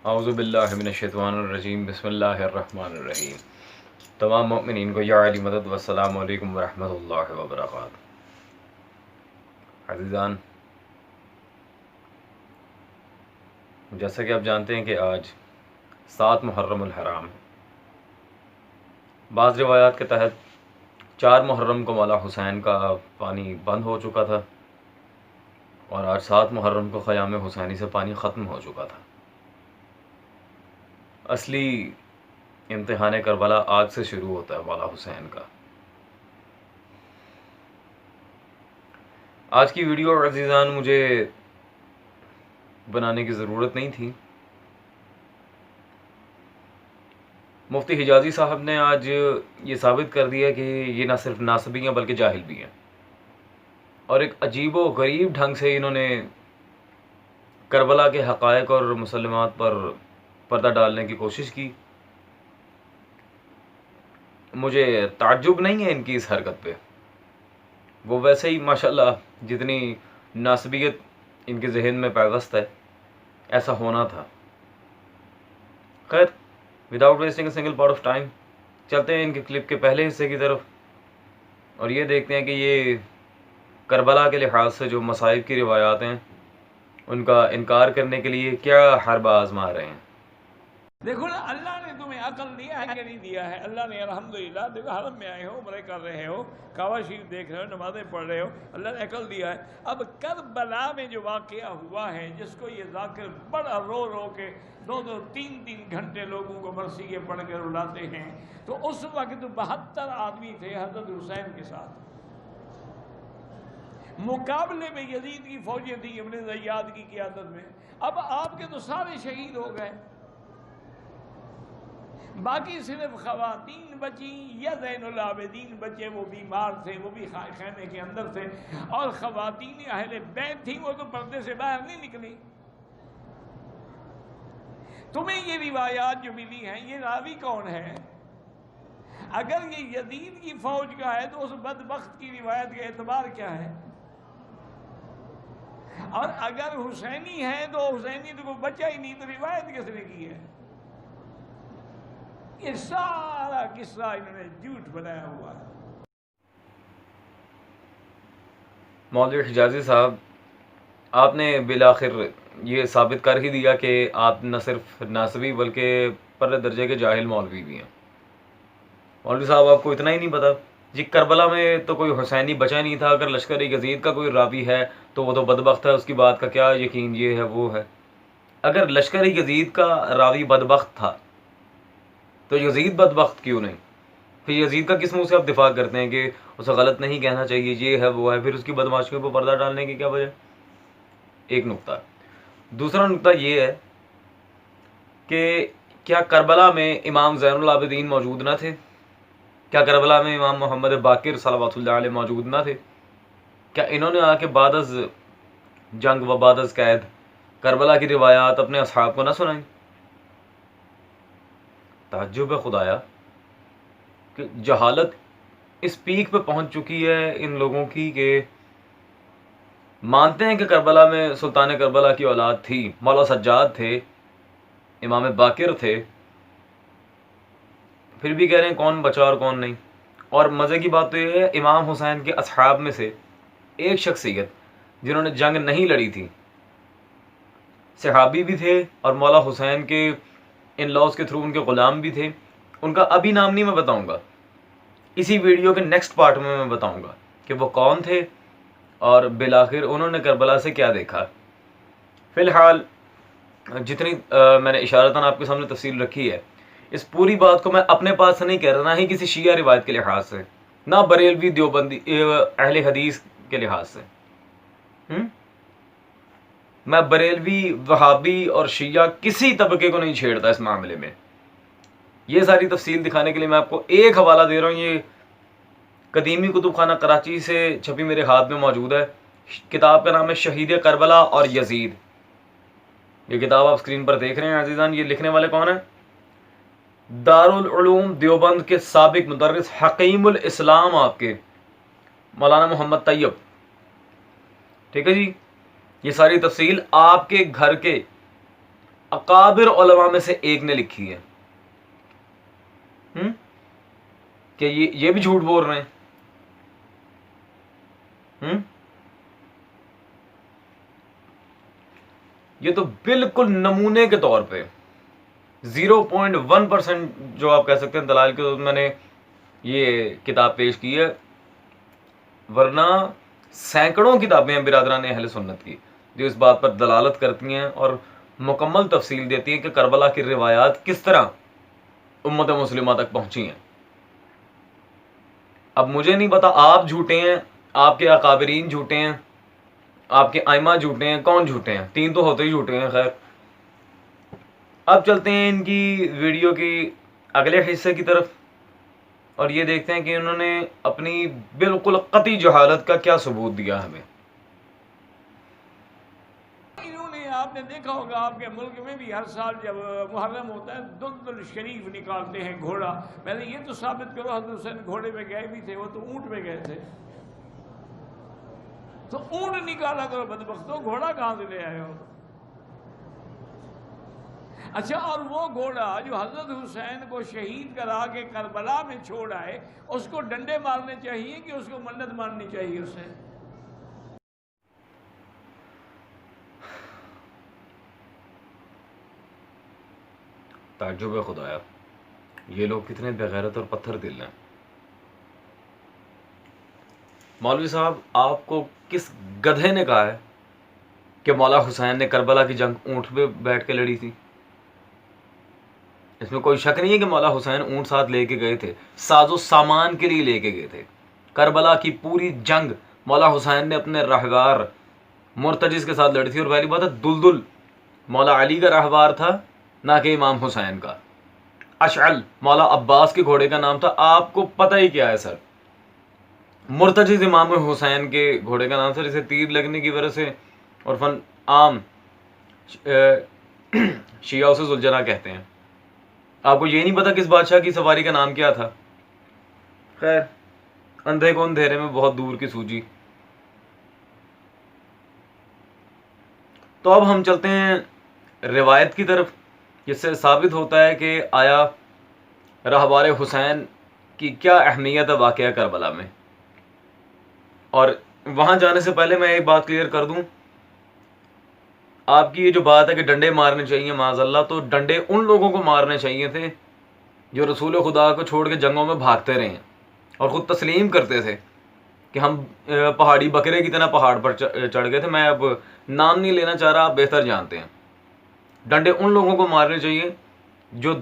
اعوذ باللہ من الشیطان الرجیم، بسم اللہ الرحمن الرحیم۔ تمام مؤمنین کو یا علی مدد والسلام علیکم ورحمۃ اللہ وبرکاتہ۔ عزیزان، جیسا کہ آپ جانتے ہیں کہ آج 7 محرم الحرام ہے۔ بعض روایات کے تحت 4 محرم کو مولا حسین کا پانی بند ہو چکا تھا اور آج 7 محرم کو خیام حسینی سے پانی ختم ہو چکا تھا۔ اصلی امتحان کربلا آج سے شروع ہوتا ہے مولا حسین کا۔ آج کی ویڈیو عزیزان مجھے بنانے کی ضرورت نہیں تھی۔ مفتی حجازی صاحب نے آج یہ ثابت کر دیا کہ یہ نہ صرف ناصبی ہیں بلکہ جاہل بھی ہیں، اور ایک عجیب و غریب ڈھنگ سے انہوں نے کربلا کے حقائق اور مسلمات پر پردہ ڈالنے کی کوشش کی۔ مجھے تعجب نہیں ہے ان کی اس حرکت پہ، وہ ویسے ہی ماشاءاللہ جتنی ناسبیت ان کے ذہن میں پیوست ہے ایسا ہونا تھا۔ خیر، without wasting a single part of time چلتے ہیں ان کے کلپ کے پہلے حصے کی طرف، اور یہ دیکھتے ہیں کہ یہ کربلا کے لحاظ سے جو مصائب کی روایات ہیں ان کا انکار کرنے کے لیے کیا حربہ آزما رہے ہیں۔ دیکھو نا، اللہ نے تمہیں عقل دیا ہے کہ نہیں دیا ہے؟ اللہ نے الحمدللہ، دیکھو حرم میں آئے ہو، عمرے کر رہے ہو، کعبہ شریف دیکھ رہے ہو، نمازیں پڑھ رہے ہو، اللہ نے عقل دیا ہے۔ اب کربلا میں جو واقعہ ہوا ہے، جس کو یہ ذاکر بڑا رو رو کے 2 3 گھنٹے لوگوں کو مرثیے پڑھ کے رلاتے ہیں، تو اس وقت 72 آدمی تھے حضرت حسین کے ساتھ، مقابلے میں یزید کی فوجیں تھیں ابن زیاد کی قیادت میں۔ اب آپ کے تو سارے شہید ہو گئے، باقی صرف خواتین بچیں یا زین العابدین بچے، وہ بیمار تھے، وہ بھی خیمے کے اندر تھے، اور خواتین اہل بیت تھیں، وہ تو پردے سے باہر نہیں نکلی۔ تمہیں یہ روایات جو ملی ہیں، یہ راوی کون ہے؟ اگر یہ یزید کی فوج کا ہے تو اس بدبخت کی روایت کا اعتبار کیا ہے؟ اور اگر حسینی ہے تو حسینی تو کوئی بچہ ہی نہیں، تو روایت کس نے کی ہے؟ یہ سارا قصہ انہوں نے جھوٹ بنایا ہوا ہے۔ مولوی حجازی صاحب، آپ نے بالآخر یہ ثابت کر ہی دیا کہ آپ نہ صرف ناصبی بلکہ پرلے درجے کے جاہل مولوی بھی ہیں۔ مولوی صاحب، آپ کو اتنا ہی نہیں پتا جی کربلا میں تو کوئی حسینی بچا نہیں تھا؟ اگر لشکر یزید کا کوئی راوی ہے تو وہ تو بدبخت ہے، اس کی بات کا کیا یقین، یہ ہے وہ ہے۔ اگر لشکر یزید کا راوی بدبخت تھا تو یزید بدبخت کیوں نہیں؟ پھر یزید کا کس منہ سے آپ دفاع کرتے ہیں کہ اسے غلط نہیں کہنا چاہیے، یہ ہے وہ ہے، پھر اس کی بدماشیوں پہ پردہ ڈالنے کی کیا وجہ؟ ایک نقطہ۔ دوسرا نقطہ یہ ہے کہ کیا کربلا میں امام زین العابدین موجود نہ تھے؟ کیا کربلا میں امام محمد باقر صلوات اللہ علیہ موجود نہ تھے؟ کیا انہوں نے آ کے بعد از جنگ و بعد از قید کربلا کی روایات اپنے اصحاب کو نہ سنائیں؟ تعجب ہے خدایا کہ جہالت اس پیک پہ پہنچ چکی ہے ان لوگوں کی کہ مانتے ہیں کہ کربلا میں سلطان کربلا کی اولاد تھی، مولا سجاد تھے، امام باقر تھے، پھر بھی کہہ رہے ہیں کون بچا اور کون نہیں۔ اور مزے کی بات تو یہ ہے، امام حسین کے اصحاب میں سے ایک شخصیت جنہوں نے جنگ نہیں لڑی تھی، صحابی بھی تھے اور مولا حسین کے ان لاؤز کے تھرو ان کے غلام بھی تھے، ان کا ابھی نام نہیں میں بتاؤں گا، اسی ویڈیو کے نیکسٹ پارٹ میں بتاؤں گا کہ وہ کون تھے اور بالآخر انہوں نے کربلا سے کیا دیکھا۔ فی الحال جتنی میں نے اشارتاً آپ کے سامنے تفصیل رکھی ہے، اس پوری بات کو میں اپنے پاس سے نہیں کہہ رہا، نہ ہی کسی شیعہ روایت کے لحاظ سے، نہ بریلوی دیوبندی اہل حدیث کے لحاظ سے۔ میں بریلوی، وہابی اور شیعہ کسی طبقے کو نہیں چھیڑتا اس معاملے میں۔ یہ ساری تفصیل دکھانے کے لیے میں آپ کو ایک حوالہ دے رہا ہوں، یہ قدیمی کتب خانہ کراچی سے چھپی میرے ہاتھ میں موجود ہے۔ کتاب کا نام ہے شہید کربلا اور یزید۔ یہ کتاب آپ اسکرین پر دیکھ رہے ہیں عزیزان، یہ لکھنے والے کون ہیں؟ دارالعلوم دیوبند کے سابق مدرس حکیم الاسلام آپ کے مولانا محمد طیب، ٹھیک ہے جی۔ یہ ساری تفصیل آپ کے گھر کے اکابر علماء میں سے ایک نے لکھی ہے کہ یہ بھی جھوٹ بول رہے ہیں. یہ تو بالکل نمونے کے طور پہ 0.1% جو آپ کہہ سکتے ہیں دلائل کے طور میں نے یہ کتاب پیش کی ہے، ورنہ سینکڑوں کتابیں ہیں برادران اہل سنت کی جو اس بات پر دلالت کرتی ہیں اور مکمل تفصیل دیتی ہیں کہ کربلا کی روایات کس طرح امت مسلمہ تک پہنچی ہیں. اب مجھے نہیں پتا آپ جھوٹے ہیں، آپ کے اکابرین جھوٹے ہیں، آپ کے ائمہ جھوٹے ہیں، کون جھوٹے ہیں؟ تین تو ہوتے ہی جھوٹے ہیں. خیر، اب چلتے ہیں ان کی ویڈیو کی اگلے حصے کی طرف اور یہ دیکھتے ہیں کہ انہوں نے اپنی بالکل قطعی جہالت کا کیا ثبوت دیا ہمیں. انہوں نے، آپ نے دیکھا ہوگا آپ کے ملک میں بھی ہر سال جب محرم ہوتا ہے دلدل شریف نکالتے ہیں گھوڑا. پہلے یہ تو ثابت کرو حضرت حسین گھوڑے پہ گئے بھی تھے، وہ تو اونٹ پہ گئے تھے. تو اونٹ نکالا کرو بدبختو، گھوڑا کہاں سے لے آئے ہو؟ اچھا، اور وہ گھوڑا جو حضرت حسین کو شہید کرا کے کربلا میں چھوڑ آئے، اس کو ڈنڈے مارنے چاہیے کہ اس کو منت مارنی چاہیے؟ اسے تعجب ہے خدایا، یہ لوگ کتنے بغیرت اور پتھر دل ہیں. مولوی صاحب، آپ کو کس گدھے نے کہا ہے کہ مولا حسین نے کربلا کی جنگ اونٹ پہ بیٹھ کے لڑی تھی؟ اس میں کوئی شک نہیں ہے کہ مولا حسین اونٹ ساتھ لے کے گئے تھے، ساز و سامان کے لیے لے کے گئے تھے. کربلا کی پوری جنگ مولا حسین نے اپنے رہبار مرتجز کے ساتھ لڑی تھی، اور پہلی بات ہے دلدل مولا علی کا رہبار تھا نہ کہ امام حسین کا. اشعل مولا عباس کے گھوڑے کا نام تھا. آپ کو پتہ ہی کیا ہے سر؟ مرتجز امام حسین کے گھوڑے کا نام تھا، جسے تیر لگنے کی وجہ سے اور فن عام شیعہ اسے ذوالجناح کہتے ہیں. آپ کو یہ نہیں پتا کس بادشاہ کی سواری کا نام کیا تھا؟ خیر، اندھے کو اندھیرے میں بہت دور کی سوجی. تو اب ہم چلتے ہیں روایت کی طرف، جس سے ثابت ہوتا ہے کہ آیا رہبار حسین کی کیا اہمیت ہے واقعہ کربلا میں. اور وہاں جانے سے پہلے میں ایک بات کلیئر کر دوں، آپ کی یہ جو بات ہے کہ ڈنڈے مارنے چاہیے، معاذ اللہ، تو ڈنڈے ان لوگوں کو مارنے چاہیے تھے جو رسول خدا کو چھوڑ کے جنگوں میں بھاگتے رہے ہیں اور خود تسلیم کرتے تھے کہ ہم پہاڑی بکرے کی طرح پہاڑ پر چڑھ گئے تھے. میں اب نام نہیں لینا چاہ رہا، آپ بہتر جانتے ہیں. ڈنڈے ان لوگوں کو مارنے چاہیے جو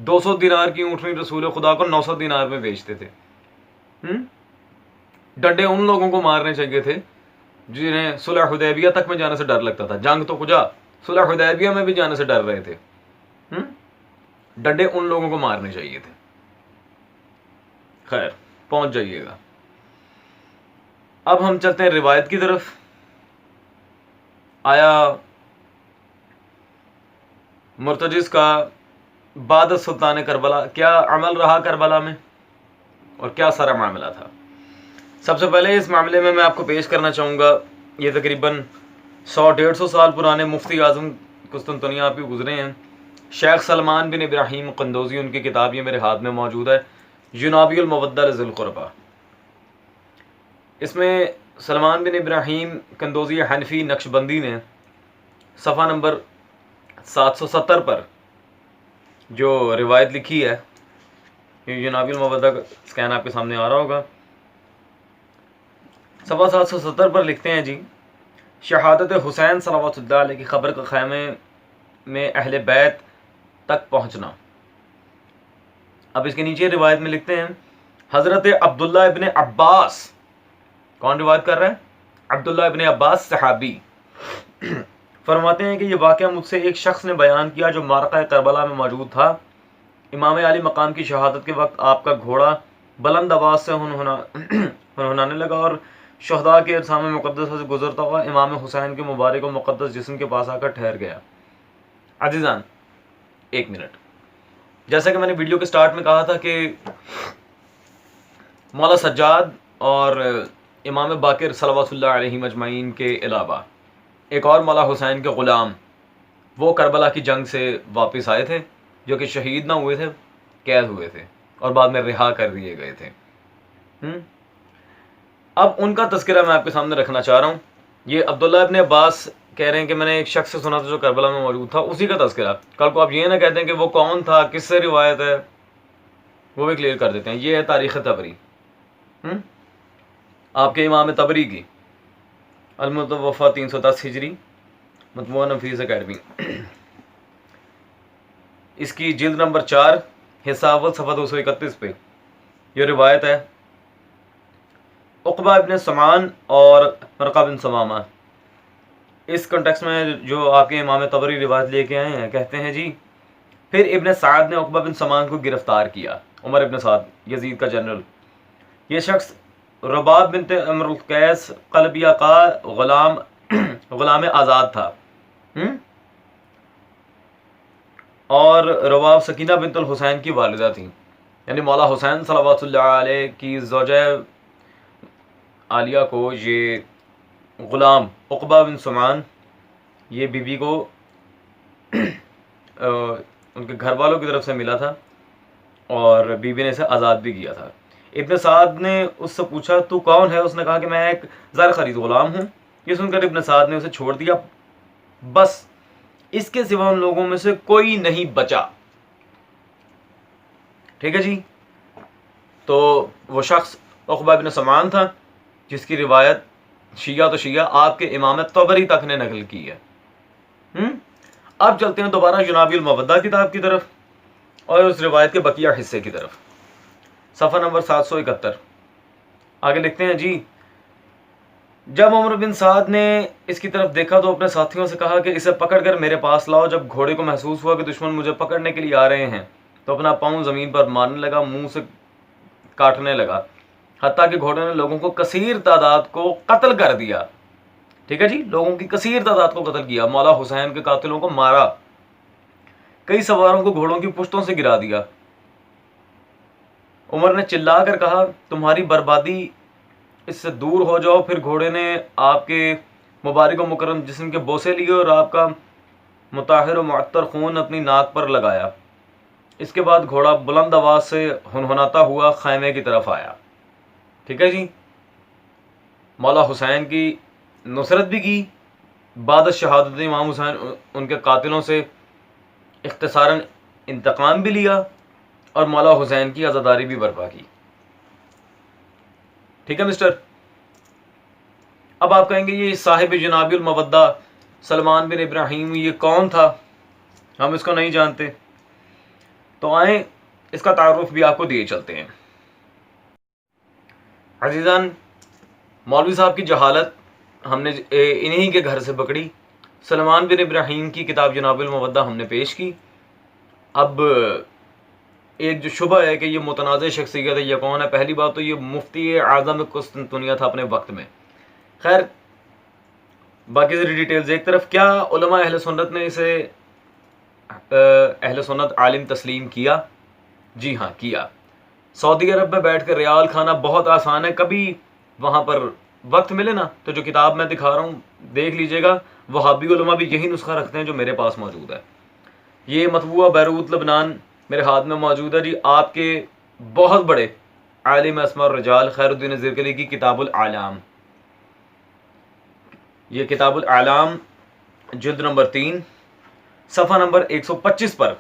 200 دینار کی اونٹنی رسول خدا کو 900 دینار میں بیچتے تھے. ڈنڈے ان لوگوں کو مارنے چاہیے تھے جنہیں صلح حدیبیہ تک میں جانے سے ڈر لگتا تھا. جنگ تو کجا، صلح حدیبیہ میں بھی جانے سے ڈر رہے تھے. ڈنڈے ان لوگوں کو مارنے چاہیے تھے. خیر، پہنچ جائیے گا. اب ہم چلتے ہیں روایت کی طرف. آیا مرتجز کا بعد سلطان کربلا کیا عمل رہا کربلا میں اور کیا سارا معاملہ تھا؟ سب سے پہلے اس معاملے میں آپ کو پیش کرنا چاہوں گا، یہ تقریباً 100-150 سال پرانے مفتی اعظم قسطنطنیہ آپ کے گزرے ہیں، شیخ سلمان بن ابراہیم قندوزی. ان کی کتاب یہ میرے ہاتھ میں موجود ہے، ینابی المودہ لذی القربہ. اس میں سلمان بن ابراہیم قندوزی حنفی نقشبندی نے صفحہ نمبر 770 پر جو روایت لکھی ہے، ینابی المودہ کا اسکین آپ کے سامنے آ رہا ہوگا. صفحہ 770 پر لکھتے ہیں، جی، شہادت حسین صلوات اللہ علیہ کی خبر کا خیمے میں اہل بیت تک پہنچنا. اب اس کے نیچے روایت میں لکھتے ہیں، حضرت عبداللہ ابن عباس. کون روایت کر رہا ہے؟ عبداللہ ابن عباس صحابی. فرماتے ہیں کہ یہ واقعہ مجھ سے ایک شخص نے بیان کیا جو معرکہ کربلا میں موجود تھا. امام علی مقام کی شہادت کے وقت آپ کا گھوڑا بلند آواز سے ہنہنانے لگا اور شہداء کے اجسام مقدسہ سے گزرتا ہوا امام حسین کے مبارک و مقدس جسم کے پاس آ کر ٹھہر گیا. عزیزان، ایک منٹ. جیسا کہ میں نے ویڈیو کے سٹارٹ میں کہا تھا کہ مولا سجاد اور امام باقر صلوات اللہ علیہ مجمعین کے علاوہ ایک اور مولا حسین کے غلام وہ کربلا کی جنگ سے واپس آئے تھے، جو کہ شہید نہ ہوئے تھے، قید ہوئے تھے اور بعد میں رہا کر دیے گئے تھے۔ اب ان کا تذکرہ میں آپ کے سامنے رکھنا چاہ رہا ہوں۔ یہ عبداللہ ابن عباس کہہ رہے ہیں کہ میں نے ایک شخص سے سنا تھا جو کربلا میں موجود تھا، اسی کا تذکرہ۔ کل کو آپ یہ نہ کہتے ہیں کہ وہ کون تھا، کس سے روایت ہے، وہ بھی کلیئر کر دیتے ہیں۔ یہ ہے تاریخ طبری، آپ کے امام طبری کی، المتوفی 310 ہجری، مطبوعہ نفیس اکیڈمی، اس کی جلد نمبر 4، حصہ اول، صفحہ 231 پہ یہ روایت ہے۔ عقبہ ابن سمان اور مرقہ بن ثمامہ، اس کنٹیکس میں جو آپ کے امام طبری روایت لے کے آئے ہیں، کہتے ہیں جی پھر ابن سعد نے عقبہ بن سمان کو گرفتار کیا، عمر ابن سعد یزید کا جنرل۔ یہ شخص رباب بنت امر القیس قلبیہ کا غلام آزاد تھا، اور رباب سکینہ بنت الحسین کی والدہ تھی، یعنی مولا حسین صلوات اللہ علیہ کی زوجہ عالیہ کو یہ غلام عقبہ بن سمان، یہ بی بی کو ان کے گھر والوں کی طرف سے ملا تھا، اور بی بی نے اسے آزاد بھی کیا تھا۔ ابن سعد نے اس سے پوچھا تو کون ہے؟ اس نے کہا کہ میں ایک زر خرید غلام ہوں۔ یہ سن کر ابن سعد نے اسے چھوڑ دیا، بس اس کے سوا ان لوگوں میں سے کوئی نہیں بچا۔ ٹھیک ہے جی، تو وہ شخص عقبہ بن سمان تھا جس کی روایت شیعہ تو شیعہ آپ کے امام طبری تک نے نقل کی ہے۔ اب چلتے ہیں دوبارہ جناب المودہ کتاب کی طرف اور اس روایت کے بقیہ حصے کی طرف، صفحہ نمبر 771۔ آگے لکھتے ہیں جی، جب عمر بن سعد نے اس کی طرف دیکھا تو اپنے ساتھیوں سے کہا کہ اسے پکڑ کر میرے پاس لاؤ۔ جب گھوڑے کو محسوس ہوا کہ دشمن مجھے پکڑنے کے لیے آ رہے ہیں تو اپنا پاؤں زمین پر مارنے لگا، منہ سے کاٹنے لگا، حتیٰ کہ گھوڑے نے لوگوں کو کثیر تعداد کو قتل کر دیا۔ ٹھیک ہے جی، لوگوں کی کثیر تعداد کو قتل کیا، مولا حسین کے قاتلوں کو مارا، کئی سواروں کو گھوڑوں کی پشتوں سے گرا دیا۔ عمر نے چلا کر کہا تمہاری بربادی، اس سے دور ہو جاؤ۔ پھر گھوڑے نے آپ کے مبارک و مکرم جسم کے بوسے لیے اور آپ کا مطہر و معطر خون اپنی ناک پر لگایا۔ اس کے بعد گھوڑا بلند آواز سے ہنہناتا ہوا خیمے کی طرف آیا۔ ٹھیک ہے جی، مولا حسین کی نصرت بھی کی، بعد شہادت امام حسین ان کے قاتلوں سے اختصاراً انتقام بھی لیا اور مولا حسین کی عزاداری بھی برپا کی۔ ٹھیک ہے مسٹر؟ اب آپ کہیں گے یہ صاحب جناب المودہ سلمان بن ابراہیم یہ کون تھا؟ ہم اس کو نہیں جانتے، تو آئیں اس کا تعارف بھی آپ کو دیے چلتے ہیں۔ عزیزان، مولوی صاحب کی جہالت ہم نے انہی کے گھر سے پکڑی۔ سلمان بن ابراہیم کی کتاب جناب المودہ ہم نے پیش کی۔ اب ایک جو شبہ ہے کہ یہ متنازع شخصیت ہے، یہ کون ہے؟ پہلی بات تو یہ مفتی اعظم قسطنطنیہ تھا اپنے وقت میں۔ خیر، باقی ساری ڈیٹیلز ایک طرف، کیا علماء اہل سنت نے اسے اہل سنت عالم تسلیم کیا؟ جی ہاں کیا۔ سعودی عرب میں بیٹھ کر ریال کھانا بہت آسان ہے، کبھی وہاں پر وقت ملے نا تو جو کتاب میں دکھا رہا ہوں دیکھ لیجئے گا، وہابی علماء بھی یہی نسخہ رکھتے ہیں جو میرے پاس موجود ہے۔ یہ مطبوعہ بیروت لبنان میرے ہاتھ میں موجود ہے جی، آپ کے بہت بڑے عالم اسماء الرجال خیر الدین زرکلی کی کتاب الاعلام۔ یہ کتاب الاعلام جلد نمبر 3 صفحہ نمبر 125 پر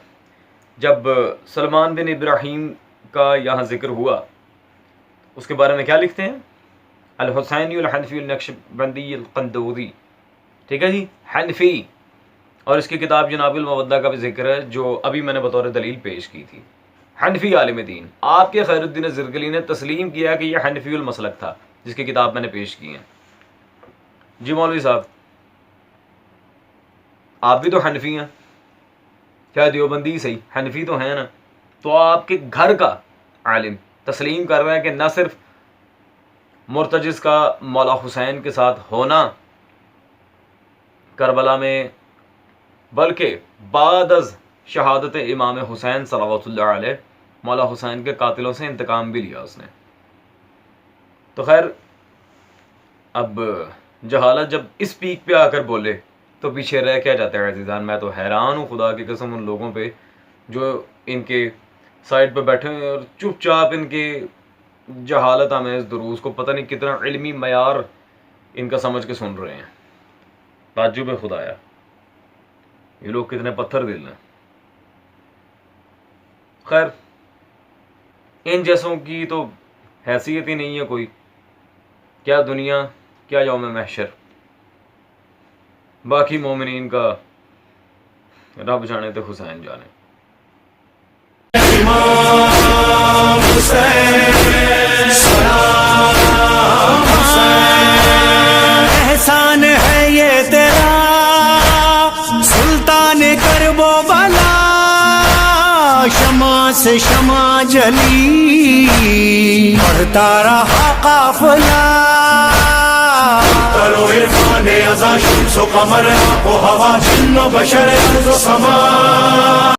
جب سلمان بن ابراہیم کا یہاں ذکر ہوا، اس کے بارے میں کیا لکھتے ہیں؟ الحسینی الحنفی النقشبندی القندوزی، ٹھیک ہے جی، حنفی، اور اس کی کتاب جناب المودہ کا بھی ذکر ہے جو ابھی میں نے بطور دلیل پیش کی تھی۔ حنفی عالم دین، آپ کے خیر الدین زرکلی نے تسلیم کیا کہ یہ حنفی المسلک تھا جس کی کتاب میں نے پیش کی ہے۔ جی مولوی صاحب، آپ بھی تو حنفی ہیں، کیا دیوبندی صحیح حنفی تو ہیں نا، تو آپ کے گھر کا عالم تسلیم کر رہا ہے کہ نہ صرف مرتجز کا مولا حسین کے ساتھ ہونا کربلا میں، بلکہ بعد از شہادت امام حسین صلوات اللہ علیہ مولا حسین کے قاتلوں سے انتقام بھی لیا اس نے۔ تو خیر، اب جہالت جب اس پیک پہ آ کر بولے تو پیچھے رہ کیا جاتا ہے عزیزان. میں تو حیران ہوں خدا کی قسم ان لوگوں پہ جو ان کے سائڈ پہ بیٹھے ہیں اور چپ چاپ ان کے جہالت آمیز دروس کو پتہ نہیں کتنا علمی معیار ان کا سمجھ کے سن رہے ہیں. تعجب ہے خدایا، یہ لوگ کتنے پتھر دل ہیں. خیر ان جیسوں کی تو حیثیت ہی نہیں ہے کوئی. کیا دنیا، کیا یوم محشر. باقی مومنین کا رب جانے تو حسین جانے. امام حسین سلام حسین، احسان ہے یہ تیرا سلطان کرب و بلا، شمع سے شمع جلی بڑھتا رہا قافلہ، کرو عرفان ازا شمس و قمر و ہوا جن و بشر ارض و سما،